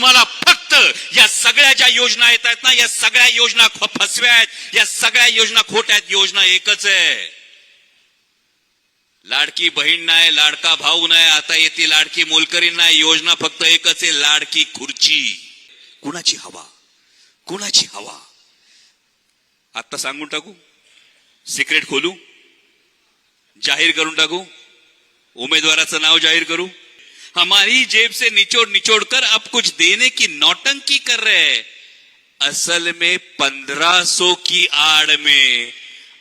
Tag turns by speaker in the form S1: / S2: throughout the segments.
S1: तुम्हाला फक्त या सगळ्या ज्या योजना येत आहेत ना, या सगळ्या योजना फसव्या आहेत, या सगळ्या योजना खोट्या आहेत. योजना एकच आहे, लाडकी बहीण नाही, लाडका भाऊ नाही, आता येते लाडकी मोलकरीण नाही. योजना फक्त एकच आहे, लाडकी खुर्ची. कुणाची हवा, कुणाची हवा? आता सांगून टाकू, सिक्रेट खोलू, जाहीर करून टाकू, उमेदवाराचं नाव जाहीर करू. हमारी जेब से निचोड़ निचोड़ कर अब कुछ देने की नौटंकी कर रहे हैं. असल में 1500 की आड़ में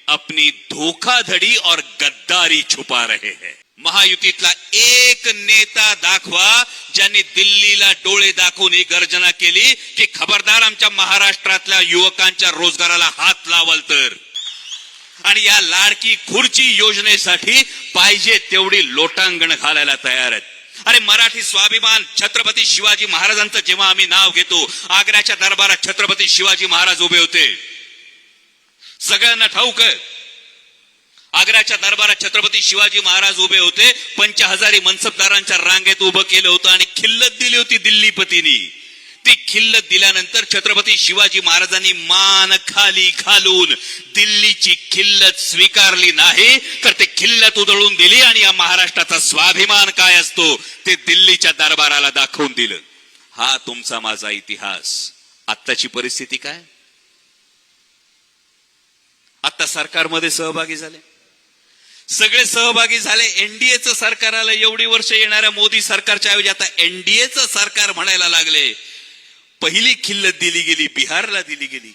S1: अपनी धोखाधड़ी और गद्दारी छुपा रहे हैं. महायुतीतला एक नेता दाखवा ज्यांनी दिल्लीला डोळे दाखवून ही गर्जना केली की खबरदार आमच्या महाराष्ट्रातल्या युवकांच्या रोजगाराला हात लावल तर. आणि या लाडकी खुर्ची योजनेसाठी पाहिजे तेवढी लोटांगण घालायला तयार आहेत. अरे मराठी स्वाभिमान छत्रपती शिवाजी महाराजांचं जेव्हा आम्ही नाव घेतो, आग्र्याच्या दरबारात छत्रपती शिवाजी महाराज उभे होते, सगळ्यांना ठाऊक आहे. आग्र्याच्या दरबारात छत्रपती शिवाजी महाराज उभे होते, 5000 मनसबदारांच्या रांगेत उभं केलं होतं आणि खिल्लत दिली होती दिल्लीपतींनी. ती खिल्लत दिल्यानंतर छत्रपती शिवाजी महाराजांनी मान खाली घालून दिल्लीची खिल्लत स्वीकारली नाही, तर ते खिल्लत उधळून दिली आणि या महाराष्ट्राचा स्वाभिमान काय असतो ते दिल्लीच्या दरबाराला दाखवून दिलं. हा तुमचा माझा इतिहास. आत्ताची परिस्थिती काय? आता सरकारमध्ये सहभागी झाले, सगळे सहभागी झाले. एनडीएचं सरकार आलं, एवढी वर्ष येणाऱ्या मोदी सरकारच्या ऐवजी आता एनडीएचं सरकार म्हणायला लागले. पहिली खिल्लत दिली गेली बिहारला दिली गेली,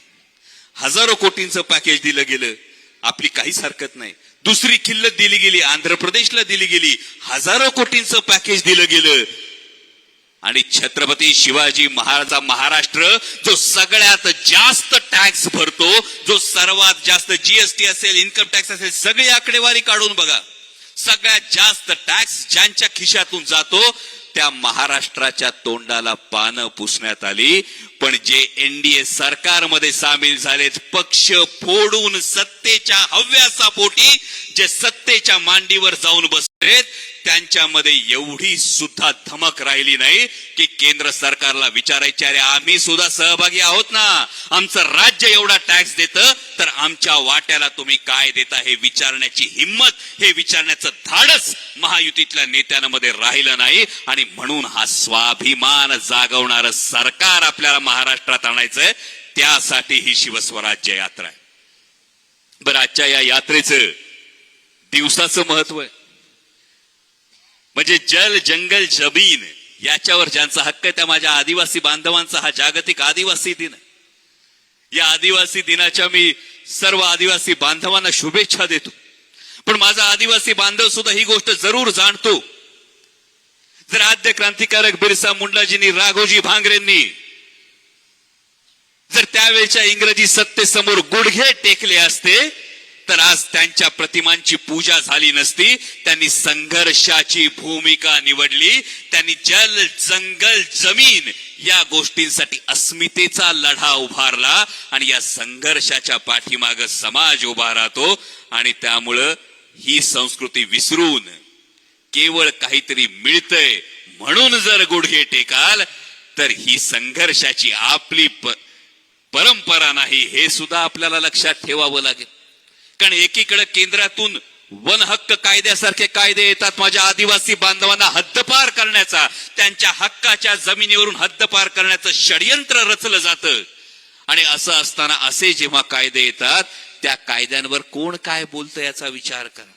S1: हजारो कोटींचं पॅकेज दिलं गेलं, आपली काहीच हरकत नाही. दुसरी खिल्लत दिली गेली आंध्र प्रदेशला दिली गेली, हजारो कोटींचं पॅकेज दिलं गेलं. आणि छत्रपती शिवाजी महाराजा महाराष्ट्र जो सगळ्यात जास्त टॅक्स भरतो, जो सर्वात जास्त जीएसटी असेल, इन्कम टॅक्स असेल, सगळी आकडेवारी काढून बघा. सगळ्यात जास्त टॅक्स ज्यांच्या खिशातून जातो त्या महाराष्ट्राच्या तोंडाला पानं पुसण्यात आली. पण जे एनडीए सरकारमध्ये सामील झालेत, पक्ष फोडून सत्तेच्या हव्यासापोटी जे सत्तेच्या मांडीवर जाऊन बसलेत, त्यांच्यामध्ये एवढी सुद्धा धमक राहिली नाही की केंद्र सरकारला विचारायचे, अरे आम्ही सुद्धा सहभागी आहोत ना, आमचं राज्य एवढा टॅक्स देतं तर आमच्या वाट्याला तुम्ही काय देता हे विचारण्याची हिम्मत, हे विचारण्याचं धाडस महायुतीतल्या नेत्यांमध्ये राहिलं नाही. आणि म्हणून हा स्वाभिमान जागवणारं सरकार आपल्याला महाराष्ट्रात आणायचंय. त्यासाठी ही शिवस्वराज्य यात्रा आहे. बरं, आजच्या या यात्रेचं दिवसाचं महत्व आहे. म्हणजे जल जंगल जमीन याच्यावर ज्यांचा हक्क आहे त्या माझ्या आदिवासी बांधवांचा हा जागतिक आदिवासी दिन. या आदिवासी दिनाच्या मी सर्व आदिवासी बांधवांना शुभेच्छा देतो. पण माझा आदिवासी बांधव सुद्धा ही गोष्ट जरूर जाणतो, जर आद्य क्रांतिकारक बिरसा मुंडाजींनी, राघोजी भांगरेंनी जर त्यावेळच्या इंग्रजी सत्तेसमोर गुडघे टेकले असते तर आज त्यांच्या प्रतिमांची पूजा झाली नसती. त्यांनी संघर्षाची भूमिका निवडली. त्यांनी जल जंगल जमीन या गोष्टींसाठी अस्मितेचा लढा उभारला आणि या संघर्षाच्या पाठीमाग समाज उभा राहतो. आणि त्यामुळं ही संस्कृती विसरून केवळ काहीतरी मिळतंय म्हणून जर गुडघे टेकाल तर ही संघर्षाची आपली परंपरा नाही, हे सुद्धा आपल्याला लक्षात ठेवावं लागेल. कारण एकीकडे केंद्रातून वन हक्क कायद्यासारखे कायदे येतात माझ्या आदिवासी बांधवांना हद्दपार करण्याचा, त्यांच्या हक्काच्या जमिनीवरून हद्दपार करण्याचं षडयंत्र रचलं जातं. आणि असं असताना असे जेव्हा कायदे येतात त्या कायद्यांवर कोण काय बोलतं याचा विचार करा.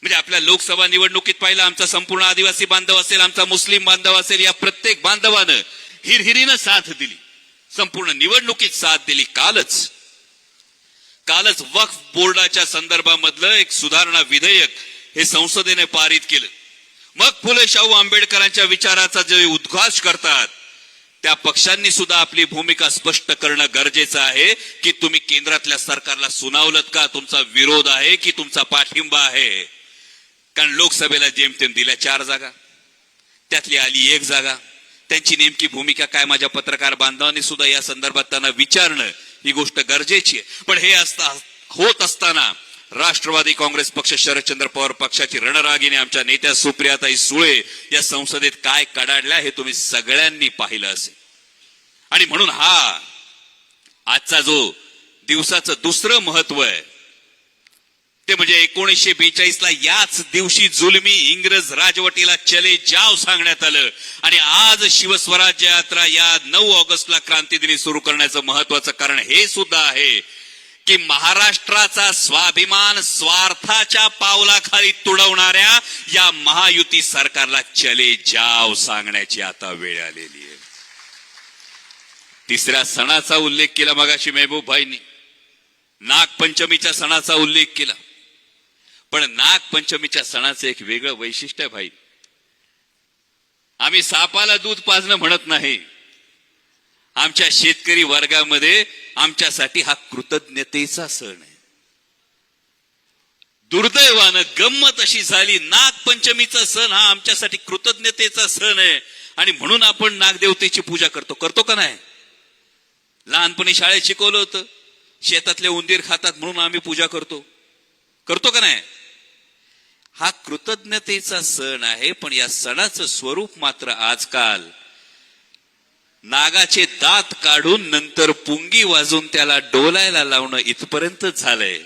S1: म्हणजे आपल्या लोकसभा निवडणुकीत पाहिलं, आमचा संपूर्ण आदिवासी बांधव असेल, आमचा मुस्लिम बांधव असेल, या प्रत्येक बांधवानं हिरहिरीनं साथ दिली, संपूर्ण निवडणुकीत साथ दिली. कालच वक्फ बोर्डाच्या संदर्भामधलं एक सुधारणा विधेयक हे संसदेने पारित केलं. मग फुले शाहू आंबेडकरांच्या विचाराचा जे उद्घोष करतात त्या पक्षांनी सुद्धा आपली भूमिका स्पष्ट करणं गरजेचं आहे की तुम्ही केंद्रातल्या सरकारला सुनावलत का, तुमचा विरोध आहे की तुमचा पाठिंबा आहे. कारण लोकसभेला जेमतेम दिल्या 4 जागा, त्यातली आली 1 जागा. त्यांची नेमकी भूमिका काय, माझ्या पत्रकार बांधवांनी सुद्धा या संदर्भात त्यांना विचारणं ही गोष्ट गरजेची आहे. पण हे होत असताना राष्ट्रवादी काँग्रेस पक्ष, शरदचंद्र पवार पक्षाची रणरागिणी आमच्या नेत्या सुप्रियाताई सुळे या संसदेत काय कडाडल्या हे तुम्ही सगळ्यांनी पाहिलं असेल. आणि म्हणून हा आजचा जो दिवसाचं दुसरं महत्व आहे ते म्हणजे 1942ला याच दिवशी जुलमी इंग्रज राजवटीला चले जाव सांगण्यात आलं. आणि आज शिवस्वराज्य यात्रा या 9 ऑगस्टला क्रांतीदिनी सुरू करण्याचं महत्वाचं कारण हे सुद्धा आहे की महाराष्ट्राचा स्वाभिमान स्वार्थाच्या पावलाखाली तुडवणाऱ्या या महायुती सरकारला चले जाव सांगण्याची आता वेळ आलेली आहे. तिसऱ्या सणाचा उल्लेख केला मगाशी महबूब भाईंनी, नागपंचमीच्या सणाचा उल्लेख केला. पण नागपंचमीच्या सणाचं एक वेगळं वैशिष्ट्य आहे भाई. आम्ही सापाला दूध पाजणं म्हणत नाही. आमच्या शेतकरी वर्गामध्ये आमच्यासाठी हा कृतज्ञतेचा सण आहे. दुर्दैवानं गंमत अशी झाली, नागपंचमीचा सण हा आमच्यासाठी कृतज्ञतेचा सण आहे आणि म्हणून आपण नागदेवतेची पूजा करतो का नाही? लहानपणी शाळेत शिकवलं होतं, शेतातले उंदीर खातात म्हणून आम्ही पूजा करतो का नाही? हा कृतज्ञतेचा सण आहे. पण या सणाचं स्वरूप मात्र आजकाल नागाचे दात काढून नंतर पुंगी वाजून त्याला डोलायला लावणं इथपर्यंत झालंय.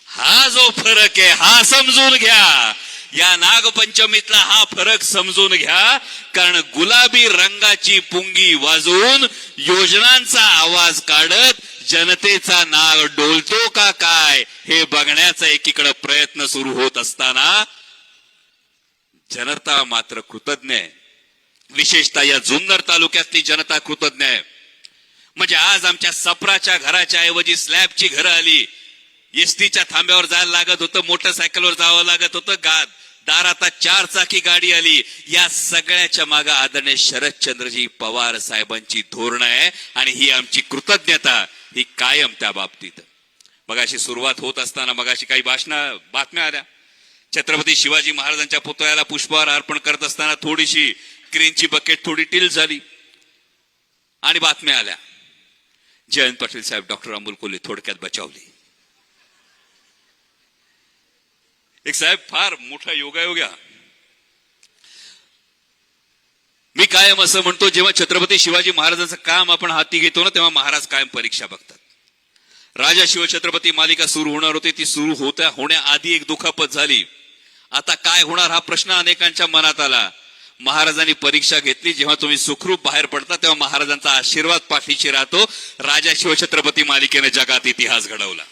S1: हा जो फरक आहे हा समजून घ्या. या नागपंचमीतला हा फरक समजून घ्या. कारण गुलाबी रंगाची पुंगी वाजवून योजनांचा आवाज काढत जनतेचा नाग डोलतो का काय हे बघण्याचा एकीकडे प्रयत्न सुरू होत असताना जनता मात्र कृतज्ञ आहे. विशेषतः या जुन्नर तालुक्यातली जनता कृतज्ञ आहे. म्हणजे आज आमच्या सपराच्या घराच्या ऐवजी स्लॅबची घरं आली. एसटीच्या थांब्यावर जायला लागत होतं, मोटरसायकलवर जावं लागत होतं, दारात 4 चाकी गाडी आली. या सगळ्याच्या मागे आदरणीय शरदचंद्रजी पवार साहेबांची धोरणं आहे आणि ही आमची कृतज्ञता ही कायम त्या बाबतीत. मगाशी सुरुवात होत असताना मगाशी काही बातम्या आल्या. छत्रपती शिवाजी महाराजांच्या पुतळ्याला पुष्पहार अर्पण करत असताना थोडीशी क्रेनची बकेट थोडी टील झाली आणि बातम्या आल्या. जयंत पाटील साहेब, डॉक्टर अमोल कोल्हे थोडक्यात बचावली. एक साहेब फार मोठा योगायोग. मी कायम असं म्हणतो, जेव्हा छत्रपती शिवाजी महाराजांचं काम आपण हाती घेतो ना तेव्हा महाराज कायम परीक्षा बघतात. राजा शिवछत्रपती मालिका सुरू होणार होती, ती सुरू होण्याआधी एक दुखापत झाली. आता काय होणार हा प्रश्न अनेकांच्या मनात आला. महाराजांनी परीक्षा घेतली. जेव्हा तुम्ही सुखरूप बाहेर पडता तेव्हा महाराजांचा आशीर्वाद पाठीशी राहतो. राजा शिवछत्रपती मालिकेने जगात इतिहास घडवला.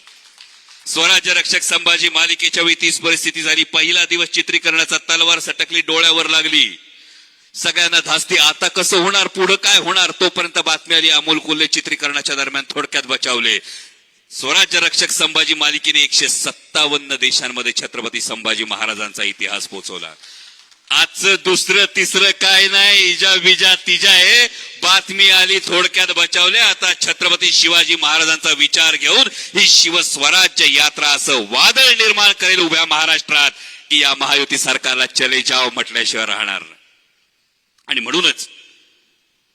S1: स्वराज्य रक्षक संभाजी मालिकेच्या वेळी तीच परिस्थिती झाली. पहिला दिवस चित्रीकरणाचा तलवार सटकली, डोळ्यावर लागली. सगळ्यांना धास्ती, आता कसं होणार, पुढे काय होणार. तोपर्यंत बातमी आली, अमोल कोल्हे चित्रीकरणाच्या दरम्यान थोडक्यात बचावले. स्वराज्य रक्षक संभाजी मालिकेने 157 देशांमध्ये छत्रपती संभाजी महाराजांचा इतिहास पोहोचवला. आजचं दुसरं तिसरं काय नाही, इजा विजा तिजा आहे. बातमी आली, थोडक्यात बचावले. आता छत्रपती शिवाजी महाराजांचा विचार घेऊन ही शिवस्वराज्य यात्रा असं वादळ निर्माण करेल उभ्या महाराष्ट्रात की या महायुती सरकारला चले जाव म्हटल्याशिवाय राहणार. आणि म्हणूनच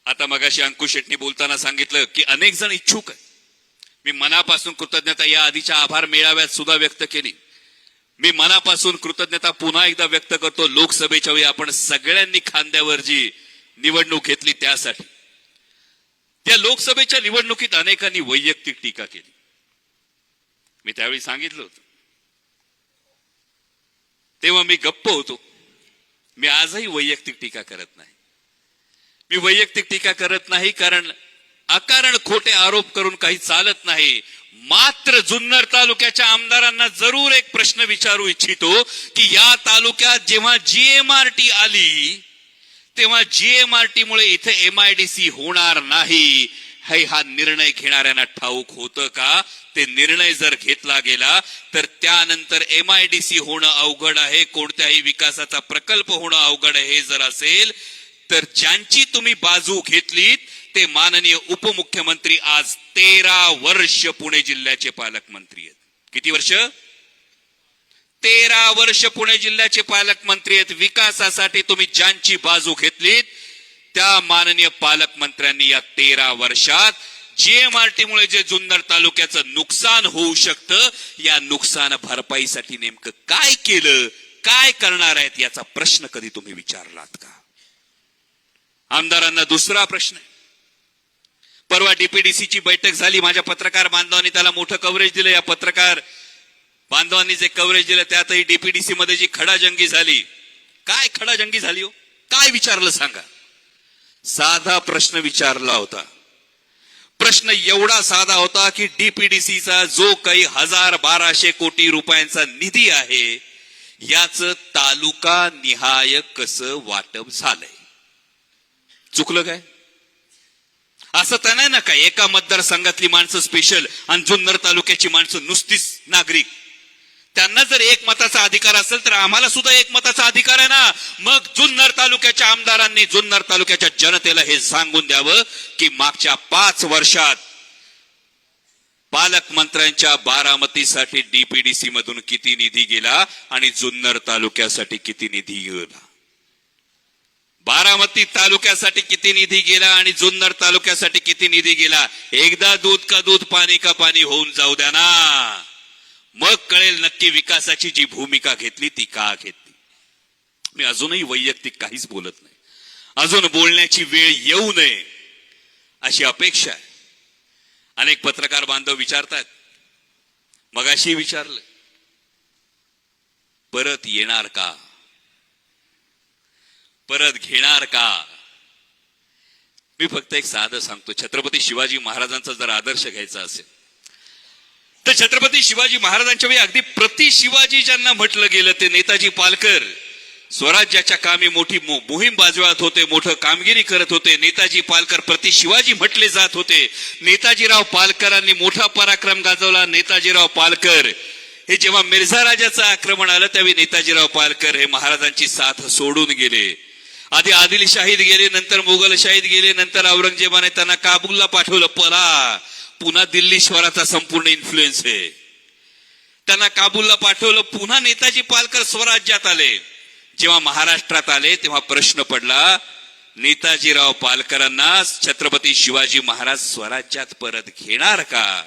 S1: आता मगाशी अंकुश शेट्टी बोलताना सांगितलं की अनेक जण इच्छुक आहेत. मी मनापासून कृतज्ञता या आधीच्या आभार मेळाव्यात सुद्धा व्यक्त केली. मी मनापासून कृतज्ञता पुन्हा एकदा व्यक्त करतो. लोकसभेच्या वेळी आपण सगळ्यांनी खांद्यावर जी निवडणूक घेतली त्यासाठी. त्या लोकसभेच्या निवडणुकीत अनेकांनी वैयक्तिक टीका केली. मी त्यावेळी सांगितलं होतं, तेव्हा मी गप्प होतो. मी आजही वैयक्तिक टीका करत नाही. मी वैयक्तिक टीका करत नाही कारण अकारण खोटे आरोप करून काही चालत नाही. मात्र जुन्नर तालुक्याच्या आमदारांना जरूर एक प्रश्न विचारू इच्छितो की या तालुक्यात जेव्हा GMRT आली तेव्हा GMRT मुळे इथे MIDC होणार नाही हा निर्णय घेणाऱ्यांना ठाऊक होतं का? ते निर्णय जर घेतला गेला तर त्यानंतर MIDC होणं अवघड आहे, कोणत्याही विकासाचा प्रकल्प होणं अवघड आहे. हे जर असेल तर ज्यांची तुम्ही बाजू घेतलीत ते माननीय उपमुख्यमंत्री आज 13 वर्ष पुणे जिल्ह्याचे पालकमंत्री आहेत. किती वर्ष? 13 वर्ष पुणे जिल्ह्याचे पालकमंत्री आहेत. विकासासाठी तुम्ही ज्यांची बाजू घेतलीत त्या माननीय पालकमंत्र्यांनी या 13 वर्षात GMRT मुळे जे जुन्नर तालुक्याचं नुकसान होऊ शकतं, या नुकसान भरपाईसाठी नेमकं काय केलं, काय करणार आहेत याचा प्रश्न कधी तुम्ही विचारलात का? आमदारांना दुसरा प्रश्न आहे. परवा डीपीडीसीची बैठक झाली, माझ्या पत्रकार बांधवांनी त्याला मोठं कव्हरेज दिलं. या पत्रकार बांधवांनी जे कव्हरेज दिलं त्यातही डीपीडीसी मध्ये जी खडाजंगी झाली, काय खडाजंगी झाली हो, काय विचारलं सांगा? साधा प्रश्न विचारला होता. प्रश्न एवढा साधा होता की डीपीडीसीचा जो काही 1200 कोटी रुपयांचा निधी आहे, याच तालुका निहाय कसं वाटप झालंय? चुकलं काय? असं तर नाही ना काय एका मतदारसंघातली माणसं स्पेशल आणि जुन्नर तालुक्याची माणसं नुसतीच नागरिक, त्यांना जर एक मताचा अधिकार असेल तर आम्हाला सुद्धा एक मताचा अधिकार आहे ना. मग जुन्नर तालुक्याच्या आमदारांनी जुन्नर तालुक्याच्या जनतेला हे सांगून द्यावं की मागच्या 5 वर्षात पालकमंत्र्यांच्या बारामतीसाठी डीपीडीसी मधून किती निधी गेला आणि जुन्नर तालुक्यासाठी किती निधी गेला, बारामती तालुक्यासाठी किती निधी गेला आणि जुन्नर तालुक्यासाठी किती निधी गेला. एकदा दूध का दूध पाणी का पाणी होऊन जाऊ द्या ना, मग कळेल नक्की विकासाची जी भूमिका घेतली ती का घेतली. मी अजूनही वैयक्तिक काहीच बोलत नाही, अजून बोलण्याची वेळ येऊ नये अशी अपेक्षा आहे. अनेक पत्रकार बांधव विचारतात, मगाशी विचारलं, परत येणार का, परत घेणार का? मी फक्त एक साधं सांगतो, छत्रपती शिवाजी महाराजांचा जर आदर्श घ्यायचा असेल तर छत्रपती शिवाजी महाराजांच्या वेळी अगदी प्रति शिवाजी ज्यांना म्हटलं गेलं ते नेताजी पालकर स्वराज्याच्या कामी मोठी मोहीम बाजवत होते, मोठं कामगिरी करत होते. नेताजी पालकर प्रति शिवाजी म्हटले जात होते. नेताजीराव पालकरांनी मोठा पराक्रम गाजवला. नेताजीराव पालकर हे जेव्हा मिर्झा राजाचं आक्रमण आलं त्यावेळी नेताजीराव पालकर हे महाराजांची साथ सोडून गेले. आधी आदिलशाहीत गेले, नंतर मोगलशाहीत गेले, नंतर औरंगजेबाने त्यांना काबूलला पाठवलं. पुन्हा दिल्लीश्वराचा संपूर्ण इन्फ्लुएन्स आहे, त्यांना काबूलला पाठवलं. पुन्हा नेताजी पालकर स्वराज्यात आले. जेव्हा महाराष्ट्रात आले तेव्हा प्रश्न पडला, नेताजीराव पालकरांना छत्रपती शिवाजी महाराज स्वराज्यात परत घेणार का?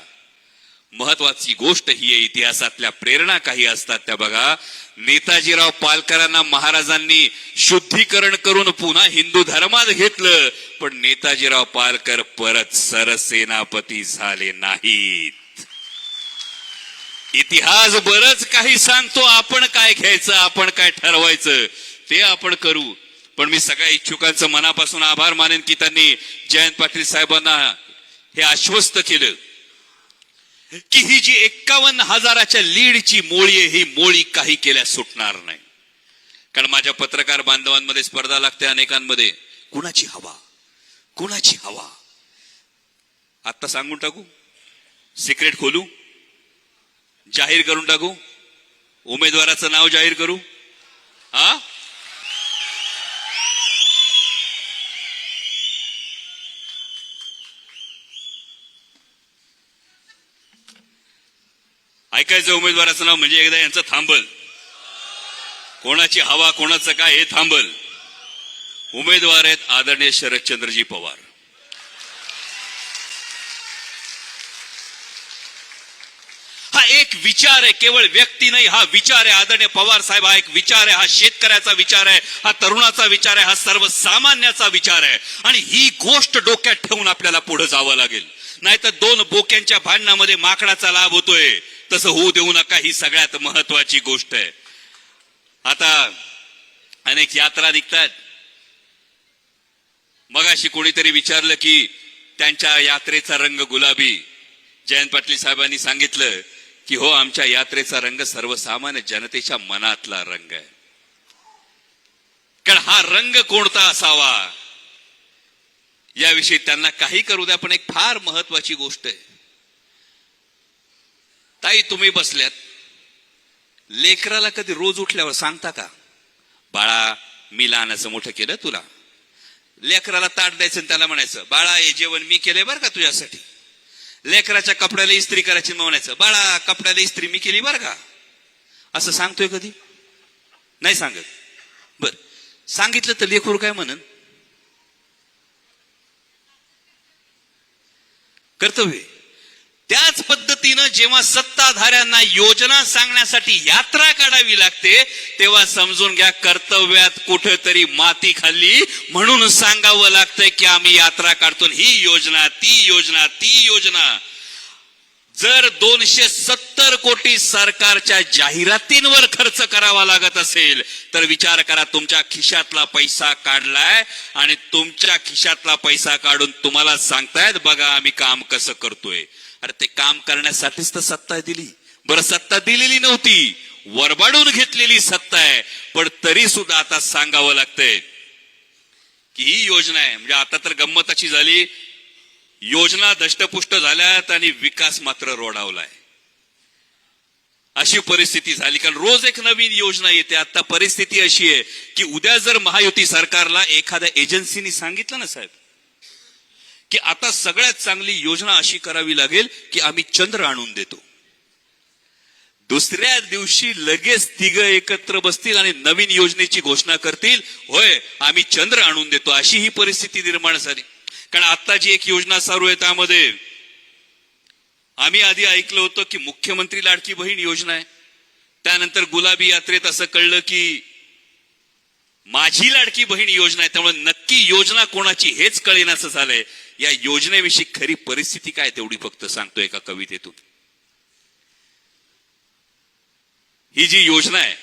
S1: महत्वाची गोष्ट ही आहे, इतिहासातल्या प्रेरणा काही असतात त्या बघा. नेताजीराव पालकरांना महाराजांनी शुद्धीकरण करून पुन्हा हिंदू धर्मात घेतलं, पण नेताजीराव पालकर परत सरसेनापती झाले नाहीत. इतिहास बरंच काही सांगतो, आपण काय घ्यायचं, आपण काय ठरवायचं ते आपण करू. पण मी सगळ्या इच्छुकांचं मनापासून आभार मानेन की त्यांनी जयंत पाटील साहेबांना हे आश्वस्त केलं की ही जी 51,000च्या लीडची मोळी आहे, ही मोळी काही केल्यास सुटणार नाही. कारण माझ्या पत्रकार बांधवांमध्ये स्पर्धा लागते अनेकांमध्ये, कुणाची हवा, कुणाची हवा. आता सांगून टाकू, सिक्रेट खोलू, जाहीर करून टाकू, उमेदवाराचं नाव जाहीर करू. हा, ऐकायचं उमेदवाराचं नाव म्हणजे एकदा यांचं थांबल, कोणाची हवा कोणाचं काय हे थांबल. उमेदवार आहेत आदरणीय शरदचंद्रजी पवार. हा एक विचार आहे, केवळ व्यक्ती नाही, हा विचार आहे. आदरणीय पवार साहेब हा एक विचार आहे, हा शेतकऱ्याचा विचार आहे, हा तरुणाचा विचार आहे, हा सर्वसामान्याचा विचार आहे. आणि ही गोष्ट डोक्यात ठेवून आपल्याला पुढे जावं लागेल. नाहीतर 2 बोक्यांच्या भांडणामध्ये माकडाचा लाभ होतोय, तसं होऊ देऊ नका. ही सगळ्यात महत्वाची गोष्ट आहे. आता अनेक यात्रा निघतात. मगाशी कोणीतरी विचारलं की त्यांच्या यात्रेचा रंग गुलाबी. जयंत पाटील साहेबांनी सांगितलं की हो, आमच्या यात्रेचा रंग सर्वसामान्य जनतेच्या मनातला रंग आहे. कारण हा रंग कोणता असावा याविषयी त्यांना काही करू द्या. पण एक फार महत्वाची गोष्ट आहे ताई, तुम्ही बसल्यात, लेकराला कधी रोज उठल्यावर सांगता का, बाळा मी लहानाचं मोठं केलं तुला? लेकराला ताट द्यायचं आणि त्याला म्हणायचं, बाळा हे जेवण मी केलंय बरं का तुझ्यासाठी. लेकराच्या कपड्याला इस्त्री करायची, म्हणायचं, बाळा कपड्याला इस्त्री मी केली बरं का. असं सांगतोय कधी? नाही सांगत. बर, सांगितलं तर लेकरू काय म्हणन? कर्तव्य. त्याच पद्धतीनं जेव्हा सत्ताधाऱ्यांना योजना सांगण्यासाठी यात्रा काढावी लागते तेव्हा समजून घ्या कर्तव्यात कुठेतरी माती खाल्ली म्हणून सांगावं लागतंय की आम्ही यात्रा काढतो. ही योजना, ती योजना, ती योजना. जर 270 कोटी सरकारच्या जाहिरातींवर खर्च करावा लागत असेल तर विचार करा, तुमच्या खिशातला पैसा काढलाय आणि तुमच्या खिशातला पैसा काढून तुम्हाला सांगतायत बघा आम्ही काम कसं करतोय. अरे ते काम करण्यासाठीच तर सत्ता दिली. बरं, सत्ता दिलेली नव्हती, वरबाडून घेतलेली सत्ता आहे, पण तरी सुद्धा आता सांगावं लागतंय की ही योजना आहे. म्हणजे आता तर गंमताची झाली, योजना दष्टपुष्ट झाल्यात आणि विकास मात्र रोडावलाय. अशी परिस्थिती झाली, कारण रोज एक नवीन योजना येते. आता परिस्थिती अशी आहे की उद्या जर महायुती सरकारला एखाद्या एजन्सीनी सांगितलं ना साहेब की आता सगळ्यात चांगली योजना अशी करावी लागेल की आम्ही चंद्र आणून देतो, दुसऱ्या दिवशी लगेच तिघ एकत्र बसतील आणि नवीन योजनेची घोषणा करतील, होय आम्ही चंद्र आणून देतो. अशी ही परिस्थिती निर्माण झाली. कारण आता जी एक योजना चालू आहे त्यामध्ये आम्ही आधी ऐकलं होतं की मुख्यमंत्री लाडकी बहीण योजना आहे, त्यानंतर गुलाबी यात्रेत असं कळलं की माझी लाडकी बहीण योजना आहे. त्यामुळे नक्की योजना कोणाची हेच कळेनासं झालंय. या योजनेविषयी खरी परिस्थिती काय तेवढी फक्त सांगतो एका कवितेतून. ही जी योजना आहे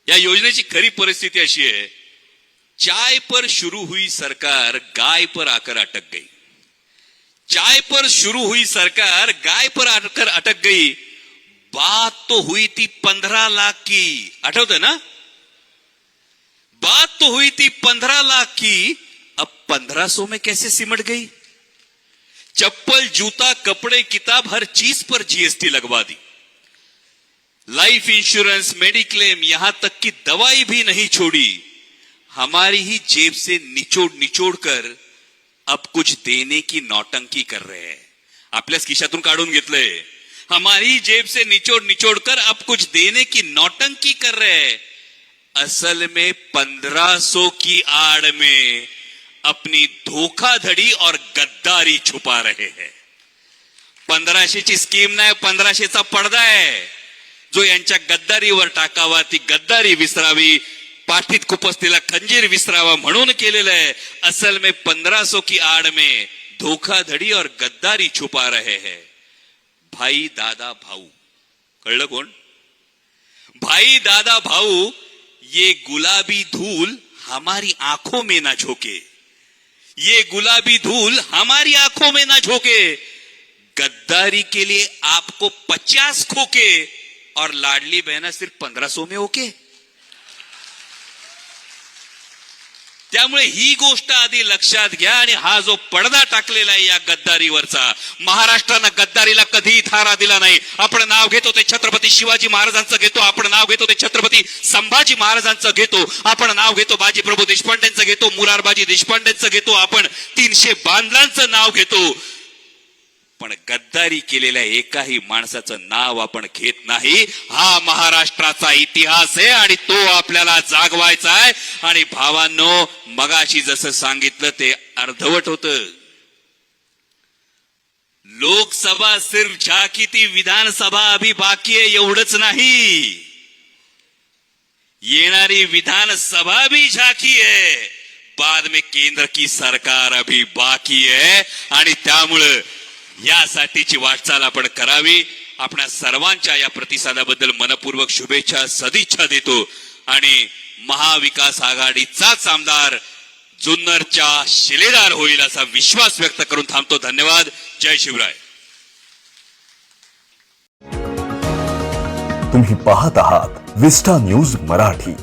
S1: या योजनेची खरी परिस्थिती अशी आहे, चाय पर शुरू हुई सरकार गाय पर आकर अटक गई. चाय पर शुरू हुई सरकार गाय पर आकर अटक गई. बात तो हुई थी 15 लाख की, आठवतं ना? बात तो हुई थी 15 लाख की, अब 1500 में कैसे सिमट गई. चप्पल, जूता, कपड़े, किताब, हर चीज पर जीएसटी लगवा दी. लाइफ इंश्योरेंस, मेडिक्लेम, यहां तक कि दवाई भी नहीं छोड़ी. हमारी ही जेब से निचोड़ निचोड़ कर अब कुछ देने की नौटंकी कर रहे हैं. आपल्याच खिशातून काढून घेतलंय. हमारी जेब से निचोड़ निचोड़ कर अब कुछ देने की नौटंकी कर रहे हैं. असल में 1500 की आड़ में अपनी धोखाधड़ी और गद्दारी छुपा रहे हैं. 1500 ची स्कीम नाही, 1500चा पडदा आहे जो यांच्या गद्दारीवर टाकावा, ती गद्दारी विसरावी, पाठीत खुपसलेला खंजीर विसरावा म्हणून केलेलं आहे. असल में 1500 की आड़ में धोखाधड़ी और गद्दारी छुपा रहे हैं. भाई दादा भाऊ, कळलं कोण? भाई दादा भाऊ, ये गुलाबी धूल हमारी आंखों में ना झोंके. ये गुलाबी धूल हमारी आंखों में ना झोंके. गद्दारी के लिए आपको 50 खोके और लाडली बहना सिर्फ 1500 में ओके. त्यामुळे ही गोष्ट आधी लक्षात घ्या. आणि हा जो पडदा टाकलेला आहे या गद्दारीवरचा, महाराष्ट्रानं गद्दारीला कधीही थारा दिला नाही. आपण नाव घेतो ते छत्रपती शिवाजी महाराजांचं घेतो, आपण नाव घेतो ते छत्रपती संभाजी महाराजांचं घेतो, आपण नाव घेतो बाजीप्रभू देशपांडेंचं घेतो, मुरारबाजी देशपांडेंचं घेतो, आपण 300 बांधलांचं नाव घेतो, पण गद्दारी केलेल्या एकाही माणसाचं नाव आपण घेत नाही. हा महाराष्ट्राचा इतिहास आहे आणि तो आपल्याला जागवायचा आहे. आणि भावांनो, मगाशी जसं सांगितलं ते अर्धवट होतं. लोकसभा सिर्फ झाकी थी, विधानसभा अभी बाकी आहे एवढंच नाही, येणारी विधानसभा भी झाकी है. बाद में केंद्र की सरकार अभी बाकी है. आणि त्यामुळे यासाठीची वाटचाल आपण करावी. आपल्या सर्वांच्या या प्रतिसादाबद्दल मनपूर्वक शुभेच्छा, सदिच्छा देतो. आणि महाविकास आघाडीचाच आमदार जुन्नरच्या शिलेदार होईल असा विश्वास व्यक्त करून थांबतो. धन्यवाद. जय शिवराय.
S2: तुम्ही पाहत आहात विस्टा न्यूज मराठी.